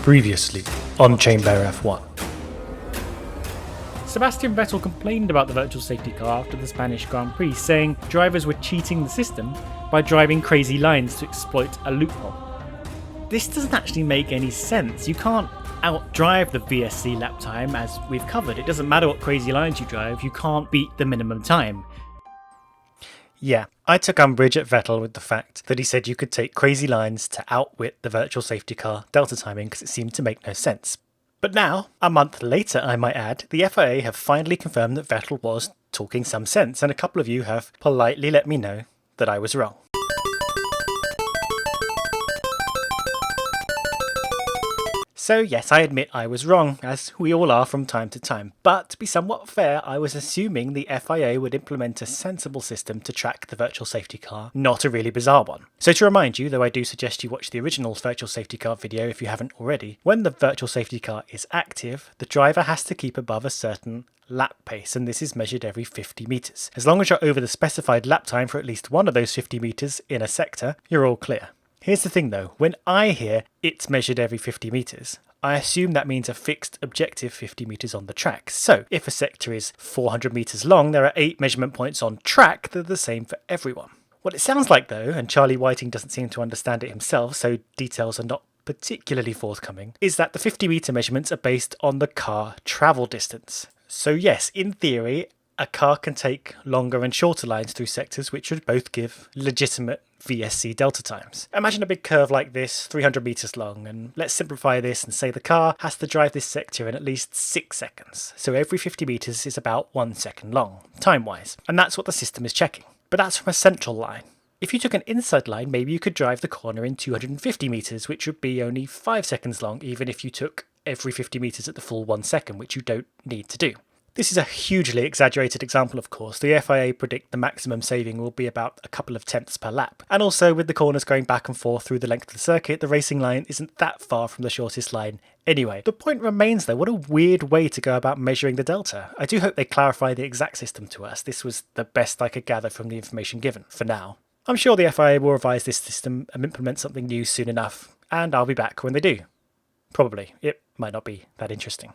Previously on Chamber F1. Sebastian Vettel complained about the virtual safety car after the Spanish Grand Prix, saying drivers were cheating the system by driving crazy lines to exploit a loophole. This doesn't actually make any sense. You can't outdrive the VSC lap time, as we've covered. It doesn't matter what crazy lines you drive, you can't beat the minimum time. Yeah, I took umbrage at Vettel with the fact that he said you could take crazy lines to outwit the virtual safety car delta timing because it seemed to make no sense. But now, a month later I might add, the FIA have finally confirmed that Vettel was talking some sense, and a couple of you have politely let me know that I was wrong. So yes, I admit I was wrong, as we all are from time to time, but to be somewhat fair, I was assuming the FIA would implement a sensible system to track the virtual safety car, not a really bizarre one. So to remind you, though I do suggest you watch the original virtual safety car video if you haven't already, when the virtual safety car is active, the driver has to keep above a certain lap pace, and this is measured every 50 metres. As long as you're over the specified lap time for at least one of those 50 metres in a sector, you're all clear. Here's the thing though, when I hear it's measured every 50 metres, I assume that means a fixed objective 50 metres on the track. So if a sector is 400 metres long, there are 8 measurement points on track that are the same for everyone. What it sounds like though, and Charlie Whiting doesn't seem to understand it himself, so details are not particularly forthcoming, is that the 50 metre measurements are based on the car travel distance. So yes, in theory, a car can take longer and shorter lines through sectors which would both give legitimate VSC delta times. Imagine a big curve like this, 300 metres long, and let's simplify this and say the car has to drive this sector in at least 6 seconds. So every 50 metres is about 1 second long, time-wise, and that's what the system is checking. But that's from a central line. If you took an inside line, maybe you could drive the corner in 250 metres, which would be only 5 seconds long, even if you took every 50 metres at the full 1 second, which you don't need to do. This is a hugely exaggerated example, of course. The FIA predict the maximum saving will be about a couple of tenths per lap. And also, with the corners going back and forth through the length of the circuit, the racing line isn't that far from the shortest line anyway. The point remains though, what a weird way to go about measuring the delta. I do hope they clarify the exact system to us. This was the best I could gather from the information given, for now. I'm sure the FIA will revise this system and implement something new soon enough, and I'll be back when they do. Probably. It might not be that interesting.